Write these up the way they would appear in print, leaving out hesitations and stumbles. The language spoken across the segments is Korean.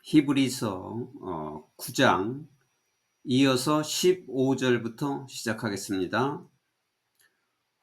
히브리서 9장 이어서 15절부터 시작하겠습니다.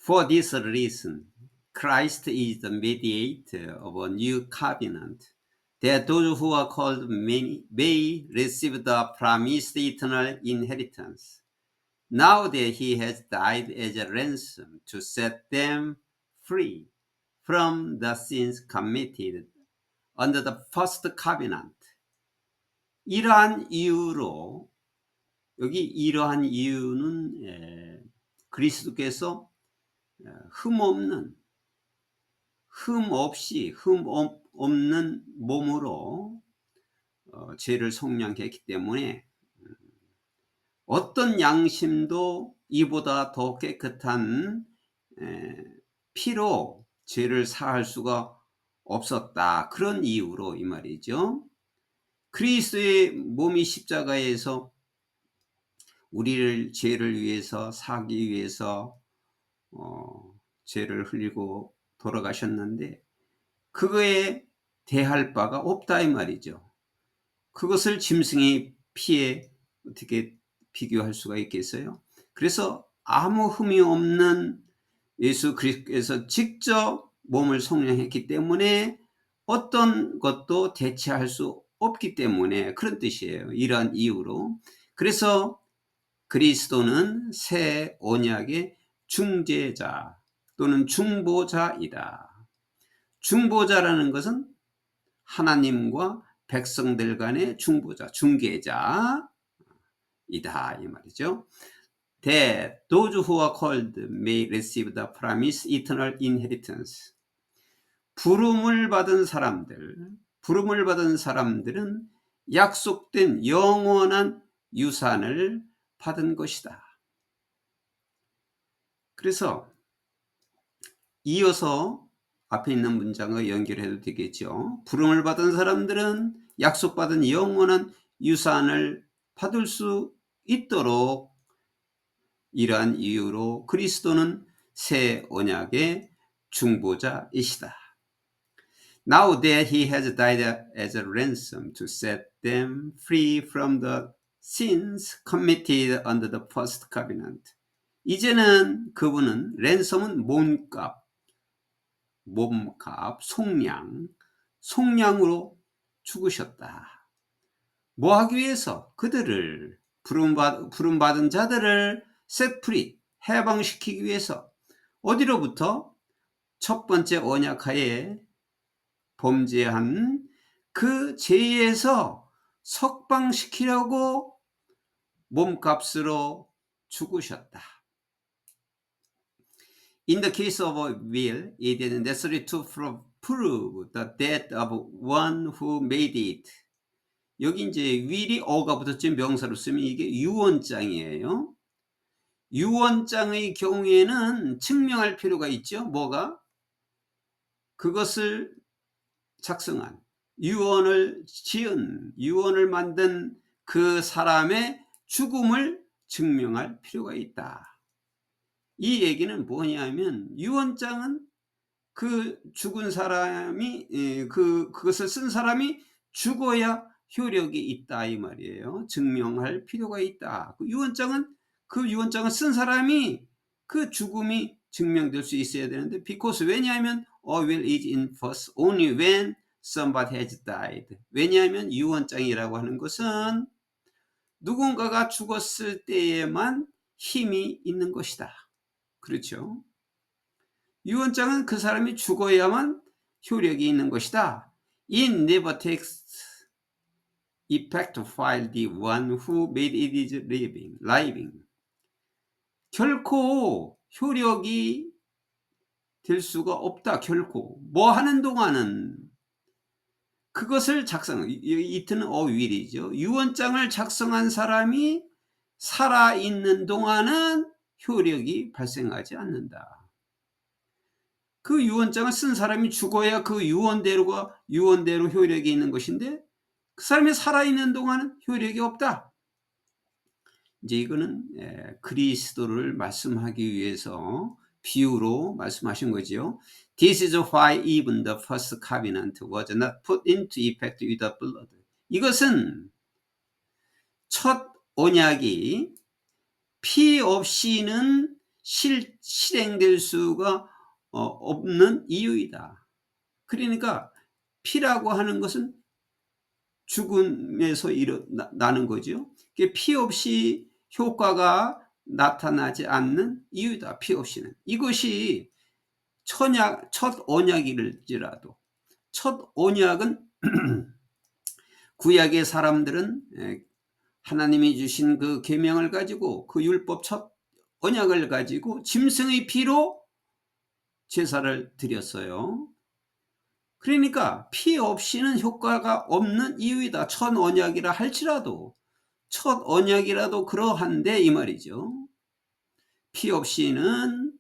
For this reason, Christ is the mediator of a new covenant, that those who are called may receive the promised eternal inheritance. Now that he has died as a ransom to set them free from the sins committed under the first covenant. 이러한 이유로 여기 이러한 이유는 그리스도께서 흠 없는 몸으로 죄를 속량했기 때문에 어떤 양심도 이보다 더 깨끗한 피로 죄를 사할 수가 없었다. 그런 이유로 이 말이죠. 그리스도의 몸이 십자가에서 우리를 죄를 위해서 사기 위해서 죄를 흘리고 돌아가셨는데 그거에 대할 바가 없다 이 말이죠. 그것을 짐승의 피에 어떻게 비교할 수가 있겠어요? 그래서 아무 흠이 없는 예수 그리스도께서 직접 몸을 속량했기 때문에 어떤 것도 대체할 수 없기 때문에 그런 뜻이에요. 이러한 이유로. 그래서 그리스도는 새 언약의 중재자 또는 중보자이다. 중보자라는 것은 하나님과 백성들 간의 중보자, 중개자이다 이 말이죠. That those who are called may receive the promised eternal inheritance. 부름을 받은 사람들은 약속된 영원한 유산을 받은 것이다. 그래서 이어서 앞에 있는 문장과 연결해도 되겠죠. 부름을 받은 사람들은 약속받은 영원한 유산을 받을 수 있도록 이러한 이유로 그리스도는 새 언약의 중보자이시다. Now that he has died as a ransom to set them free from the sins committed under the first covenant. 이제는 그분은 랜섬은 몸값, 속량으로 죽으셨다. 뭐 하기 위해서? 그들을 부름받은 자들을 set free, 해방시키기 위해서. 어디로부터? 첫 번째 언약하에 범죄한 그 죄에서 석방시키려고 몸값으로 죽으셨다. In the case of a will, it is necessary to prove the death of one who made it. 여기 이제 will이 어가 붙었지 명사로 쓰면 이게 유언장이에요. 유언장의 경우에는 증명할 필요가 있죠. 뭐가? 그것을 작성한, 유언을 만든 그 사람의 죽음을 증명할 필요가 있다. 이 얘기는 뭐냐면 유언장은 그 죽은 사람이 그것을 쓴 사람이 죽어야 효력이 있다 이 말이에요. 증명할 필요가 있다. 그 유언장은 쓴 사람이 그 죽음이 증명될 수 있어야 되는데 because 왜냐하면 a will is in force only when somebody has died. 왜냐하면 유언장이라고 하는 것은 누군가가 죽었을 때에만 힘이 있는 것이다. 그렇죠. 유언장은 그 사람이 죽어야만 효력이 있는 것이다. It never takes effect while the one who made it is living. 결코 효력이 될 수가 없다. 결코. 뭐 하는 동안은 그것을 이트는 will이죠. 유언장을 작성한 사람이 살아있는 동안은 효력이 발생하지 않는다. 그 유언장을 쓴 사람이 죽어야 그 유언대로 효력이 있는 것인데 그 사람이 살아있는 동안은 효력이 없다. 이제 이거는 그리스도를 말씀하기 위해서 비유로 말씀하신 거죠. This is why even the first covenant was not put into effect with the blood. 이것은 첫 언약이 피 없이는 실행될 수가 없는 이유이다. 그러니까 피라고 하는 것은 죽음에서 일어나는 거죠. 피 없이 효과가 나타나지 않는 이유다. 피 없이는. 이것이 첫 언약일지라도 첫 언약은 구약의 사람들은 하나님이 주신 그 계명을 가지고 그 율법 첫 언약을 가지고 짐승의 피로 제사를 드렸어요. 그러니까 피 없이는 효과가 없는 이유이다. 첫 언약이라 할지라도 첫 언약이라도 그러한데 이 말이죠. 피 없이는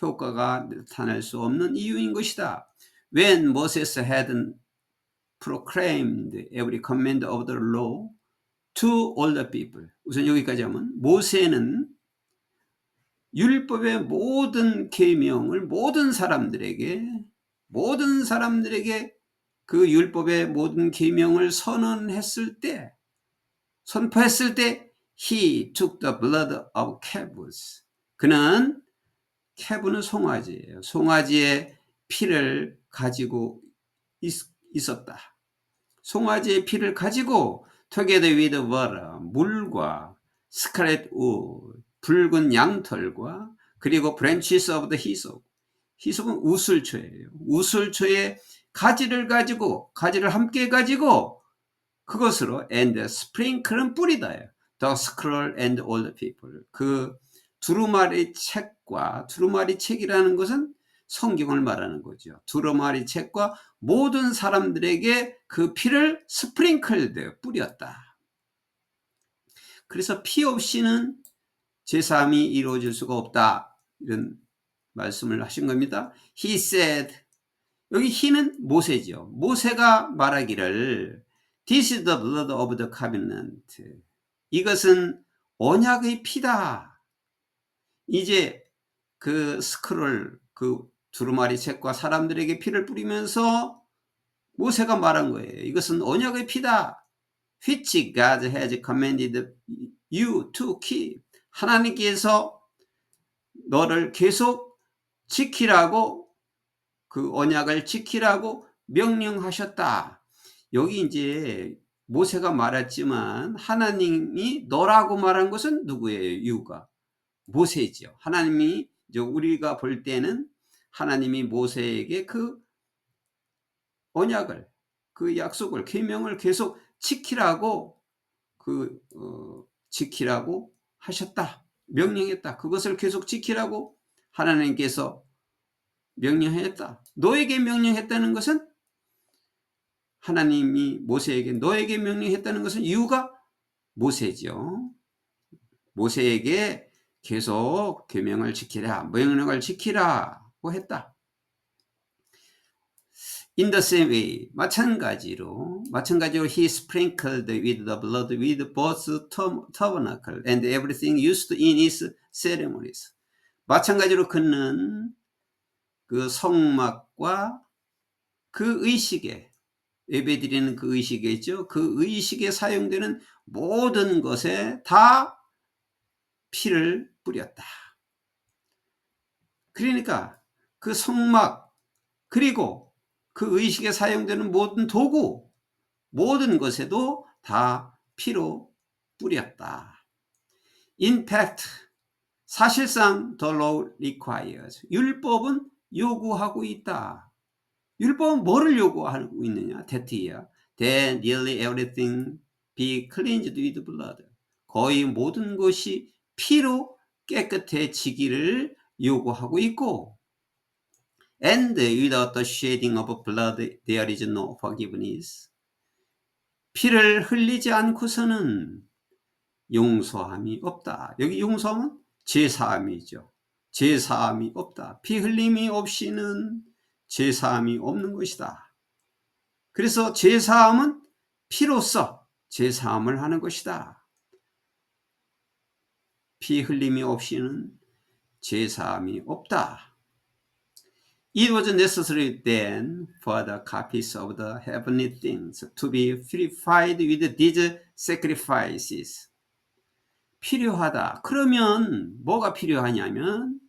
효과가 나타날 수 없는 이유인 것이다. When Moses had proclaimed every command of the law to all the people. 우선 여기까지 하면 모세는 율법의 모든 계명을 모든 사람들에게 그 율법의 모든 계명을 선포했을 때 he took the blood of calves. 그는 calv는 송아지예요. 송아지의 피를 가지고 있었다. 송아지의 피를 가지고 together with water, 물과 scarlet wool, 붉은 양털과 그리고 branches of the hyssop. 히솝은 우슬초예요. 우슬초의 가지를 함께 가지고 그것으로 and sprinkle은 뿌리다예요. The scroll and all the people. 그 두루마리 책이라는 것은 성경을 말하는 거죠. 두루마리 책과 모든 사람들에게 그 피를 스프링클 뿌렸다. 그래서 피 없이는 제사함이 이루어질 수가 없다. 이런 말씀을 하신 겁니다. He said, 여기 he는 모세죠. 모세가 말하기를 This is the blood of the covenant. 이것은 언약의 피다. 이제 그 스크롤, 그 두루마리 책과 사람들에게 피를 뿌리면서 모세가 말한 거예요. 이것은 언약의 피다. Which God has commanded you to keep. 하나님께서 너를 계속 지키라고, 그 언약을 지키라고 명령하셨다. 여기 이제 모세가 말했지만 하나님이 너라고 말한 것은 누구예요? 이유가 모세죠. 하나님이 이제 우리가 볼 때는 하나님이 모세에게 그 언약을, 그 약속을, 계명을 계속 지키라고 지키라고 하셨다. 명령했다. 그것을 계속 지키라고 하나님께서 명령했다. 너에게 명령했다는 것은 하나님이 모세에게 너에게 명령했다는 것은 이유가 모세죠. 모세에게 계속 계명을 지키라, 명령을 지키라고 했다. In the same way, 마찬가지로 he sprinkled with the blood with both tabernacle and everything used in its ceremonies. 마찬가지로 그는 그 성막과 그 의식에, 예배드리는 그 의식에 있죠. 그 의식에 사용되는 모든 것에 다 피를 뿌렸다. 그러니까 그 성막 그리고 그 의식에 사용되는 모든 도구, 모든 것에도 다 피로 뿌렸다. In fact, 사실상 the law requires. 율법은 요구하고 있다. 율법은 뭐를 요구하고 있느냐? that이야. That nearly everything be cleansed with blood. 거의 모든 것이 피로 깨끗해지기를 요구하고 있고 And without the shedding of blood there is no forgiveness. 피를 흘리지 않고서는 용서함이 없다. 여기 용서함은 제사함이죠. 제사함이 없다. 피 흘림이 없이는 제사함이 없는 것이다. 그래서 제사함은 피로써 제사함을 하는 것이다. 피 흘림이 없이는 제사함이 없다. It was necessary then for the copies of the heavenly things to be purified with these sacrifices. 필요하다. 그러면 뭐가 필요하냐면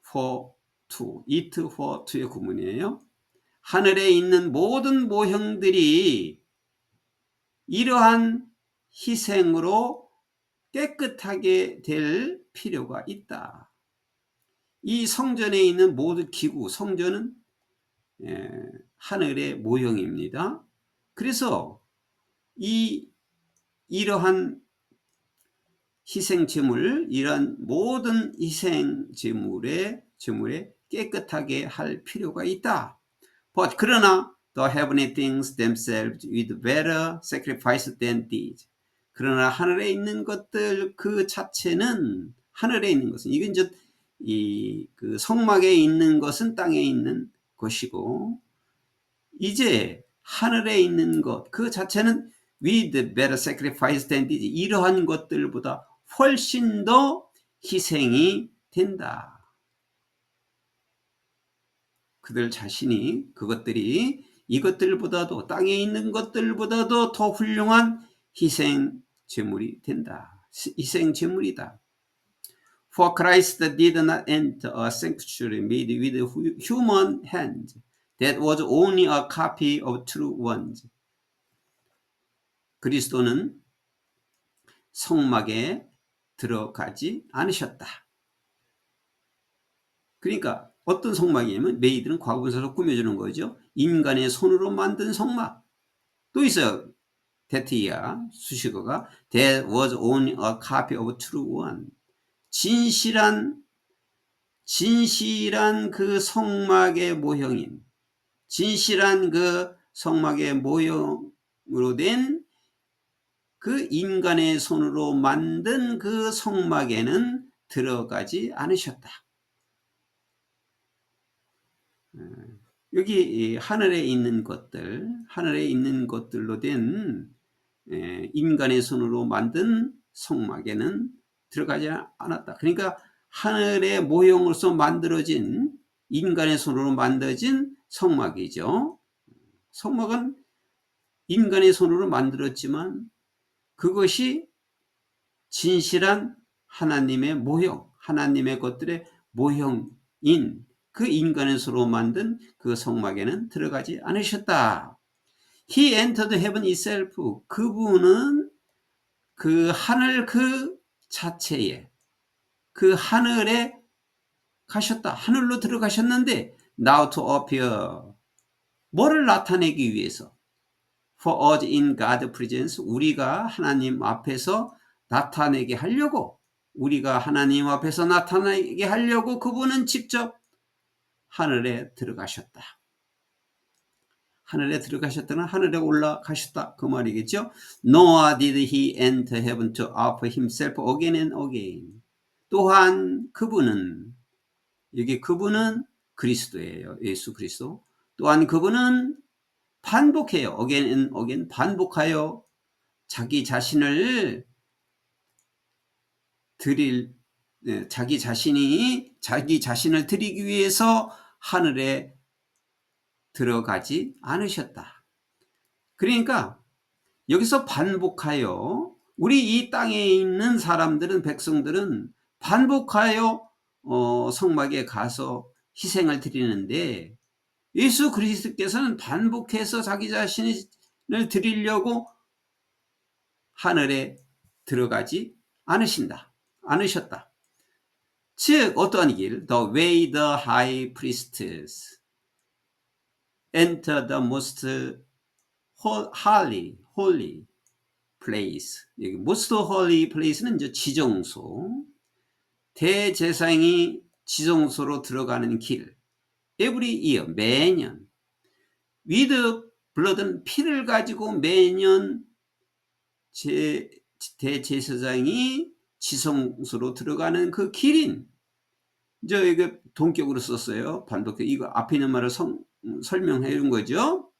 for to, it for to의 구문이에요. 하늘에 있는 모든 모형들이 이러한 희생으로 깨끗하게 될 필요가 있다. 이 성전에 있는 모든 기구, 성전은 하늘의 모형입니다. 그래서 이러한 희생제물, 이러한 모든 희생제물에 깨끗하게 할 필요가 있다. But 그러나 the heavenly things themselves with better sacrifice than these. 그러나 하늘에 있는 것들 그 자체는, 하늘에 있는 것은, 이건 이제 그 성막에 있는 것은 땅에 있는 것이고, 이제 하늘에 있는 것 그 자체는 with better sacrifice than these. 이러한 것들보다 훨씬 더 희생이 된다. 그들 자신이 그것들이 이것들보다도 땅에 있는 것들보다도 더 훌륭한 희생 제물이 된다. 희생 제물이다. For Christ did not enter a sanctuary made with human hands that was only a copy of true ones. 그리스도는 성막에 들어가지 않으셨다. 그러니까 어떤 성막이냐면 메이드는 과거분사로 꾸며주는 거죠. 인간의 손으로 만든 성막. 또 있어요. 데티아 수식어가 That was only a copy of true one. 진실한 그 성막의 모형인, 진실한 그 성막의 모형으로 된 그 인간의 손으로 만든 그 성막에는 들어가지 않으셨다. 여기 하늘에 있는 것들, 하늘에 있는 것들로 된 인간의 손으로 만든 성막에는 들어가지 않았다. 그러니까 하늘의 모형으로서 만들어진, 인간의 손으로 만들어진 성막이죠. 성막은 인간의 손으로 만들었지만 그것이 진실한 하나님의 모형, 하나님의 것들의 모형인 그 인간의 손으로 만든 그 성막에는 들어가지 않으셨다. He entered heaven itself. 그분은 그 하늘 그 자체에, 그 하늘에 가셨다. 하늘로 들어가셨는데 now to appear. 뭐를 나타내기 위해서? For us in God's presence. 우리가 하나님 앞에서 나타내게 하려고, 우리가 하나님 앞에서 나타내게 하려고 그분은 직접 하늘에 들어가셨다. 하늘에 들어가셨다는 하늘에 올라가셨다 그 말이겠죠. Nor did he enter heaven to offer himself again and again. 또한 그분은, 여기 그분은 그리스도예요. 예수 그리스도. 또한 그분은 반복해요. again and again 반복하여 자기 자신을 자기 자신을 드리기 위해서 하늘에 들어가지 않으셨다. 그러니까 여기서 반복하여, 우리 이 땅에 있는 사람들은, 백성들은 반복하여 성막에 가서 희생을 드리는데 예수 그리스도께서는 반복해서 자기 자신을 드리려고 하늘에 들어가지 않으셨다. 즉 어떠한 길? The way the high priests enter the most holy place. 여기 most holy place는 이제 지정소. 대제사장이 지정소로 들어가는 길. Every year, 매년. with blood는 피를 가지고 매년 대제사장이 지성소로 들어가는 그 길인, 이제 이거 동격으로 썼어요. 반복격. 이거 앞에 있는 말을 설명해 준 거죠.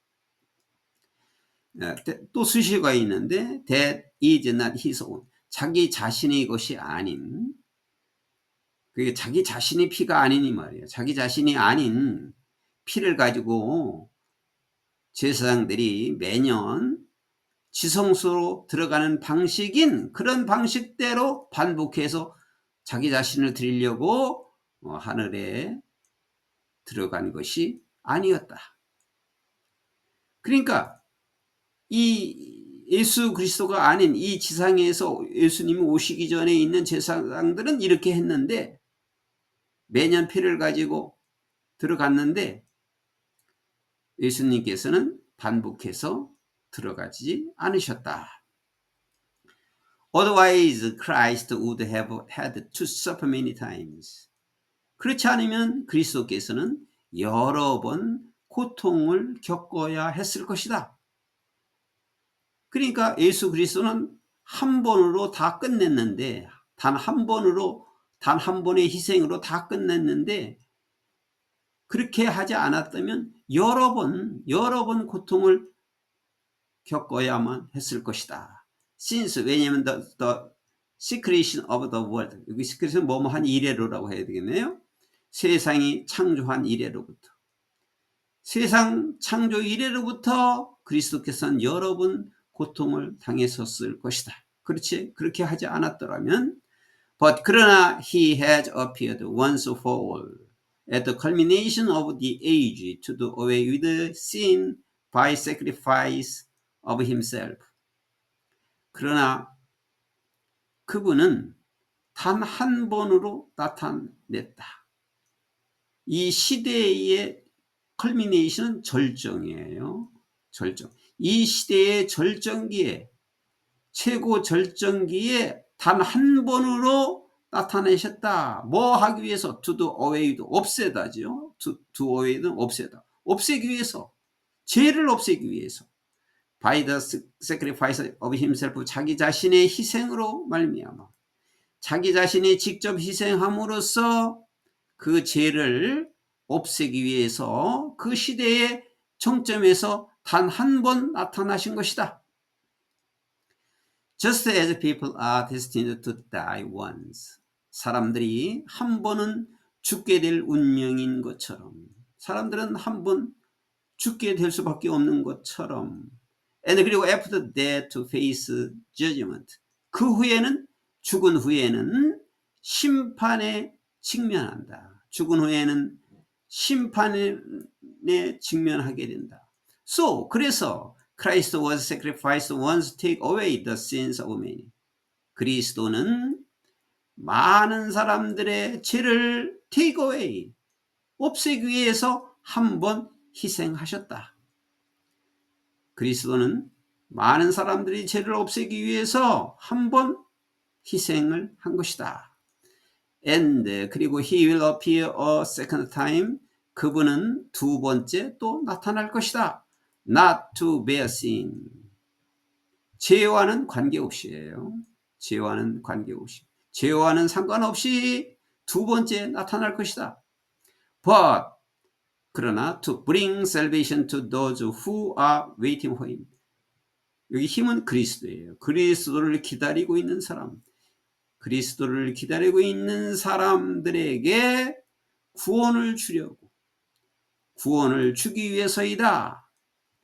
또 수식어가 있는데 that is not his own. 자기 자신의 것이 아닌, 그게 자기 자신의 피가 아니니 말이에요. 자기 자신이 아닌 피를 가지고 제사장들이 매년 지성소로 들어가는 방식인 그런 방식대로 반복해서 자기 자신을 드리려고 하늘에 들어간 것이 아니었다. 그러니까 이 예수 그리스도가 아닌 이 지상에서 예수님이 오시기 전에 있는 제사장들은 이렇게 했는데, 매년 피를 가지고 들어갔는데 예수님께서는 반복해서 들어가지 않으셨다. Otherwise Christ would have had to suffer many times. 그렇지 않으면 그리스도께서는 여러 번 고통을 겪어야 했을 것이다. 그러니까 예수 그리스도는 한 번으로 다 끝냈는데, 단 한 번의 희생으로 다 끝냈는데, 그렇게 하지 않았다면 여러 번 고통을 겪어야만 했을 것이다. Since, 왜냐하면 the secretion of the world, 여기 secretion 뭐뭐한 이래로라고 해야 되겠네요. 세상이 창조한 이래로부터, 세상 창조 이래로부터 그리스도께서는 여러 번 고통을 당했었을 것이다. 그렇지? 그렇게 하지 않았더라면, but 그러나 he has appeared once for all at the culmination of the age to do away with sin by sacrifice of himself. 그러나 그분은 단 한 번으로 나타냈다. 이 시대의 컬미네이션은 절정이에요. 절정. 이 시대의 절정기에, 최고 절정기에 단 한 번으로 나타내셨다. 뭐 하기 위해서? to do away with, 없애다죠. to do away with, 없애다. 없애기 위해서, 죄를 없애기 위해서. by the sacrifice of himself, 자기 자신의 희생으로 말미암아, 자기 자신이 직접 희생함으로써 그 죄를 없애기 위해서 그 시대의 정점에서 단 한 번 나타나신 것이다. Just as people are destined to die once, 사람들이 한 번은 죽게 될 운명인 것처럼, 사람들은 한 번 죽게 될 수밖에 없는 것처럼, and 그리고 after death to face judgment, 그 후에는, 죽은 후에는 심판에 직면한다. 죽은 후에는 심판에 직면하게 된다. So, 그래서 Christ was sacrificed once to take away the sins of many. 그리스도는 많은 사람들의 죄를 take away, 없애기 위해서 한 번 희생하셨다. 그리스도는 많은 사람들이 죄를 없애기 위해서 한 번 희생을 한 것이다. And 그리고 he will appear a second time, 그분은 두 번째 또 나타날 것이다. Not to bear sin, 죄와는 관계없이에요. 죄와는 관계없이, 죄와는 상관없이 두 번째 나타날 것이다. But 그러나 to bring salvation to those who are waiting for him. 여기 힘은 그리스도예요. 그리스도를 기다리고 있는 사람, 그리스도를 기다리고 있는 사람들에게 구원을 주려고, 구원을 주기 위해서이다.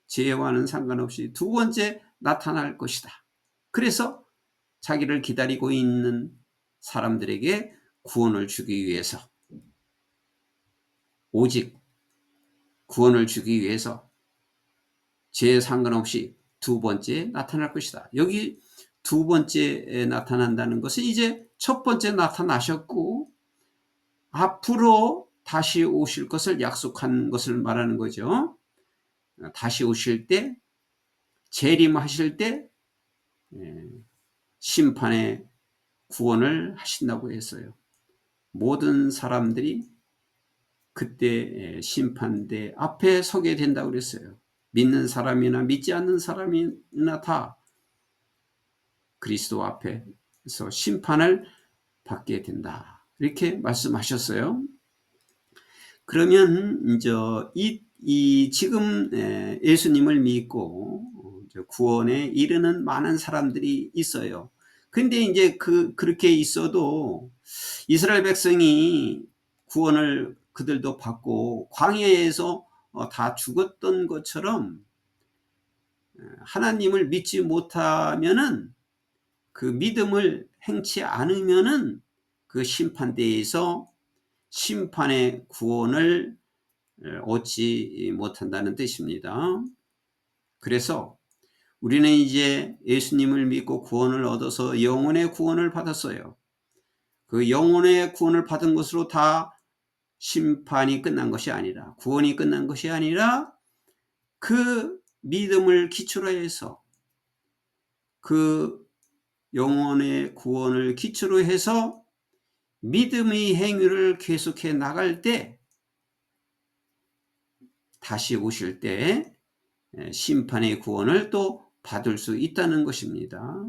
죄와는 상관없이 두 번째 나타날 것이다. 그래서 자기를 기다리고 있는 사람들에게 구원을 주기 위해서, 오직 구원을 주기 위해서 죄에 상관없이 두 번째 나타날 것이다. 여기 두 번째 나타난다는 것은 이제 첫 번째 나타나셨고 앞으로 다시 오실 것을 약속한 것을 말하는 거죠. 다시 오실 때, 재림하실 때 심판의 구원을 하신다고 했어요. 모든 사람들이 그때 심판대 앞에 서게 된다고 그랬어요. 믿는 사람이나 믿지 않는 사람이나 다 그리스도 앞에서 심판을 받게 된다. 이렇게 말씀하셨어요. 그러면 이제 지금 예수님을 믿고 구원에 이르는 많은 사람들이 있어요. 근데 이제 그렇게 있어도 이스라엘 백성이 구원을 그들도 받고 광야에서 다 죽었던 것처럼 하나님을 믿지 못하면은, 그 믿음을 행치 않으면은 그 심판대에서 심판의 구원을 얻지 못한다는 뜻입니다. 그래서 우리는 이제 예수님을 믿고 구원을 얻어서 영혼의 구원을 받았어요. 그 영혼의 구원을 받은 것으로 다 심판이 끝난 것이 아니라, 구원이 끝난 것이 아니라, 그 믿음을 기초로 해서, 그 영혼의 구원을 기초로 해서 믿음의 행위를 계속해 나갈 때, 다시 오실 때 심판의 구원을 또 받을 수 있다는 것입니다.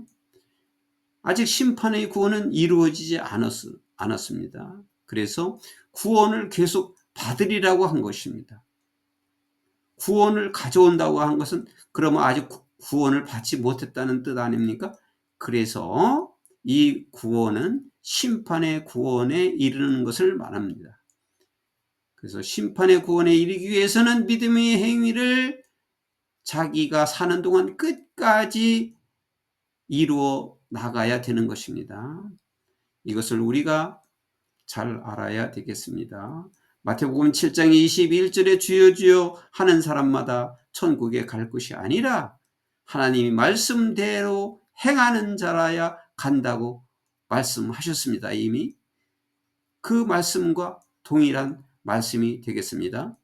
아직 심판의 구원은 이루어지지 않았습니다. 그래서 구원을 계속 받으리라고 한 것입니다. 구원을 가져온다고 한 것은 그러면 아직 구원을 받지 못했다는 뜻 아닙니까? 그래서 이 구원은 심판의 구원에 이르는 것을 말합니다. 그래서 심판의 구원에 이르기 위해서는 믿음의 행위를 자기가 사는 동안 끝까지 이루어 나가야 되는 것입니다. 이것을 우리가 잘 알아야 되겠습니다. 마태복음 7장 21절에 주여 주여 하는 사람마다 천국에 갈 것이 아니라 하나님이 말씀대로 행하는 자라야 간다고 말씀하셨습니다. 이미 그 말씀과 동일한 말씀이 되겠습니다.